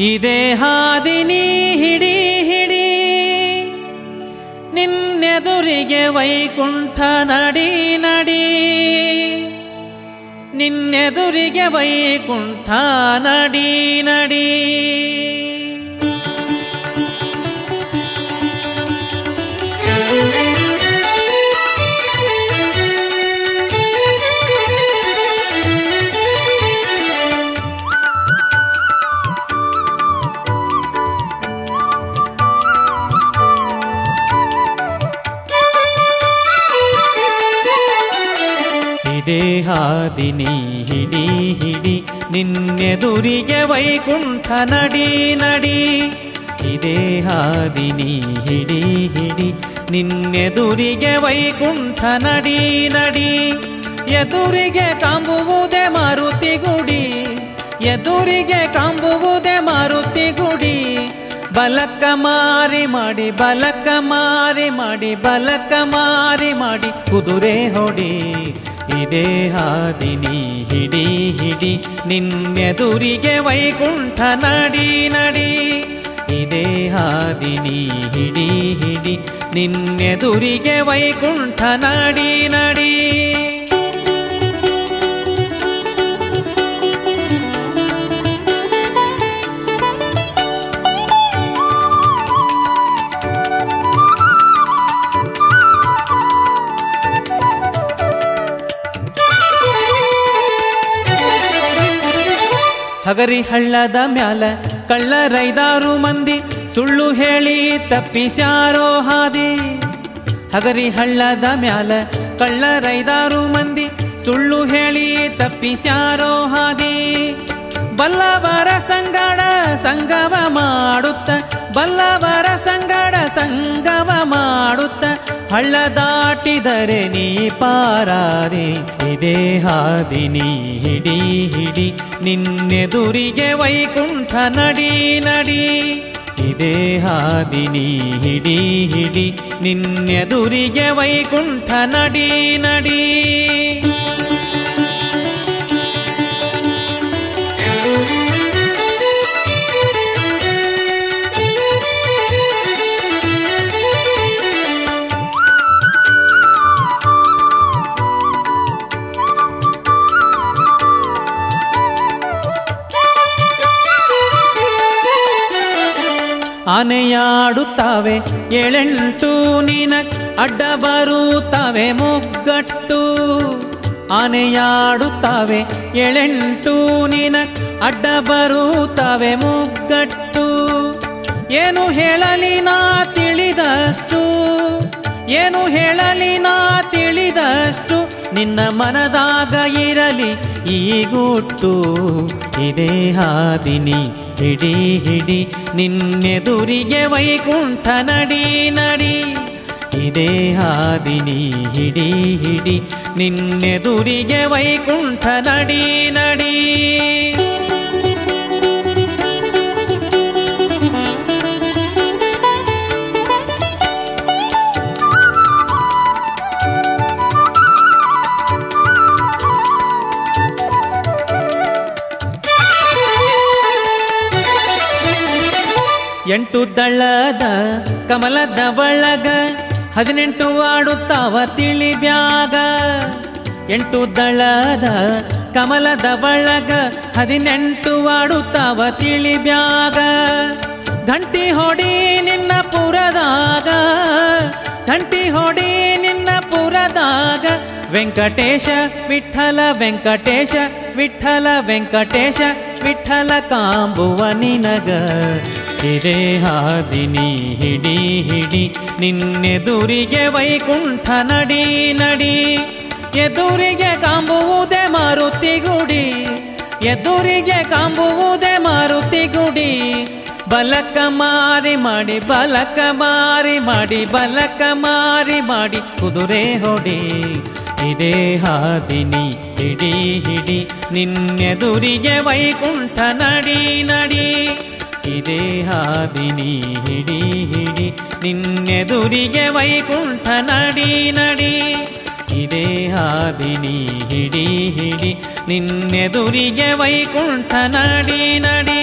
ಇದೇ ಹಾದಿನಿ ಹಿಡಿ ಹಿಡಿ ನಿನ್ನೆದುರಿಗೆ ವೈಕುಂಠ ನಡಿ ನಡಿ ನಿನ್ನೆದುರಿಗೆ ವೈಕುಂಠ ನಡಿ ನಡಿ. ಇದೇ ಹಾದಿನಿ ಹಿಡಿ ಹಿಡಿ ನಿನ್ನೆದುರಿಗೆ ವೈಕುಂಠ ನಡಿ ನಡಿ. ಇದೇ ಹಾದಿನಿ ಹಿಡಿ ಹಿಡಿ ನಿನ್ನೆದುರಿಗೆ ವೈಕುಂಠ ನಡಿ ನಡಿ. ಎದುರಿಗೆ ಕಾಂಬುವುದೇ ಮಾರುತಿ ಗುಡಿ, ಎದುರಿಗೆ ಕಾಂಬುವುದೇ ಮಾರುತಿ ಗುಡಿ. ಬಲಕ್ಕ ಮಾರಿ ಮಾಡಿ ಬಲಕ್ಕ ಮಾರಿ ಮಾಡಿ ಬಲಕ್ಕ ಮಾರಿ ಮಾಡಿ ಕುದುರೆ ಹೊಡಿ. ಇದೇ ಹಾದಿನಿ ಹಿಡಿ ಹಿಡಿ ನಿನ್ನೆದುರಿಗೆ ವೈಕುಂಠ ನಡಿ ನಡಿ. ಇದೇ ಹಾದಿನಿ ಹಿಡಿ ಹಿಡಿ ನಿನ್ನೆದುರಿಗೆ ವೈಕುಂಠ ನಡಿ ನಡಿ. ಹಗರಿ ಹಳ್ಳದ ಮ್ಯಾಲ ಕಳ್ಳರೈದಾರು ಮಂದಿ ಸುಳ್ಳು ಹೇಳಿ ತಪ್ಪಿಸ್ಯಾರೋ ಹಾದಿ. ಹಗರಿ ಹಳ್ಳದ ಮ್ಯಾಲ ಕಳ್ಳರೈದಾರು ಮಂದಿ ಸುಳ್ಳು ಹೇಳಿ ತಪ್ಪಿಸ್ಯಾರೋ ಹಾದಿ. ಬಲ್ಲವರ ಸಂಗಡ ಸಂಗವ ಮಾಡುತ್ತ ಬಲ್ಲವರ ಸಂಗಡ ಸಂಗವ ಮಾಡುತ್ತ ಹಳ್ಳ ದಾಟಿದರೆ ನೀ ಪಾರಾದೆ. ಇದೇ ಹಾದಿನಿ ಹಿಡಿ ಹಿಡಿ ನಿನ್ನೆದುರಿಗೆ ವೈಕುಂಠ ನಡಿ ನಡಿ. ಇದೇ ಹಾದಿನಿ ಹಿಡಿ ಹಿಡಿ ನಿನ್ನೆದುರಿಗೆ ವೈಕುಂಠ ನಡಿ ನಡಿ. ಆನೆಯಾಡುತ್ತಾವೆ ಏಳೆಂಟು ನಿನಕ್ ಅಡ್ಡ ಬರುತ್ತವೆ ಮುಗ್ಗಟ್ಟು. ಆನೆಯಾಡುತ್ತಾವೆ ಏಳೆಂಟು ನಿನಕ್ ಅಡ್ಡ ಬರುತ್ತವೆ ಮುಗ್ಗಟ್ಟು. ಏನು ಹೇಳಲಿ ನಾ ತಿಳಿದಷ್ಟು, ಏನು ಹೇಳಲಿ ನಾ ತಿಳಿದಷ್ಟು, ನಿನ್ನ ಮನದಾಗ ಇರಲಿ ಈ ಗುಟ್ಟು. ಇದೇ ಹಾದಿನಿ ಹಿಡಿ ಹಿಡಿ ನಿನ್ನೆದುರಿಗೆ ವೈಕುಂಠ ನಡಿ ನಡಿ. ಇದೇ ಹಾದಿನಿ ಹಿಡಿ ಹಿಡಿ ನಿನ್ನೆದುರಿಗೆ ವೈಕುಂಠ ನಡಿ ನಡಿ. ಎಂಟು ದಳದ ಕಮಲದ ಒಳಗ 18 ಆಡುತ್ತಾವ ತಿಳಿ ಬ್ಯಾಗ. ಎಂಟು ದಳದ ಕಮಲದ ಒಳಗ 18 ಆಡುತ್ತಾವ ತಿಳಿ ಬ್ಯಾಗ. ಘಂಟಿ ಹೊಡಿ ನಿನ್ನ ಪುರದಾಗ, ಘಂಟಿ ಹೊಡಿ ನಿನ್ನ ಪುರದಾಗ. ವೆಂಕಟೇಶ ವಿಠಲ ವೆಂಕಟೇಶ ವಿಠಲ ವೆಂಕಟೇಶ ವಿಠಲ ಕಾಂಬುವ ನಿನಗ. ಇದೇ ಹಾದಿನಿ ಹಿಡಿ ಹಿಡಿ ನಿನ್ನೆದುರಿಗೆ ವೈಕುಂಠ ನಡಿ ನಡಿ. ಎದುರಿಗೆ ಕಾಂಬುವುದೇ ಮಾರುತಿ ಗುಡಿ, ಎದುರಿಗೆ ಕಾಂಬುವುದೇ ಮಾರುತಿ ಗುಡಿ. ಬಲಕ ಮಾರಿ ಮಾಡಿ ಬಲಕ ಮಾರಿ ಮಾಡಿ ಬಲಕ ಮಾರಿ ಮಾಡಿ ಕುದುರೆ ಹೊಡಿ. ಇದೇ ಹಾದಿನಿ ಹಿಡಿ ಹಿಡಿ ನಿನ್ನೆದುರಿಗೆ ವೈಕುಂಠ ನಡಿ ನಡಿ. ಇದೇ ಹಾದಿನಿ ಹಿಡಿ ಹಿಡಿ ನಿನ್ನೆದುರಿಗೆ ವೈಕುಂಠ ನಡಿ ನಡಿ. ಇದೇ ಹಾದಿನಿ ಹಿಡಿ ಹಿಡಿ ನಿನ್ನೆದುರಿಗೆ ವೈಕುಂಠ ನಡಿ ನಡಿ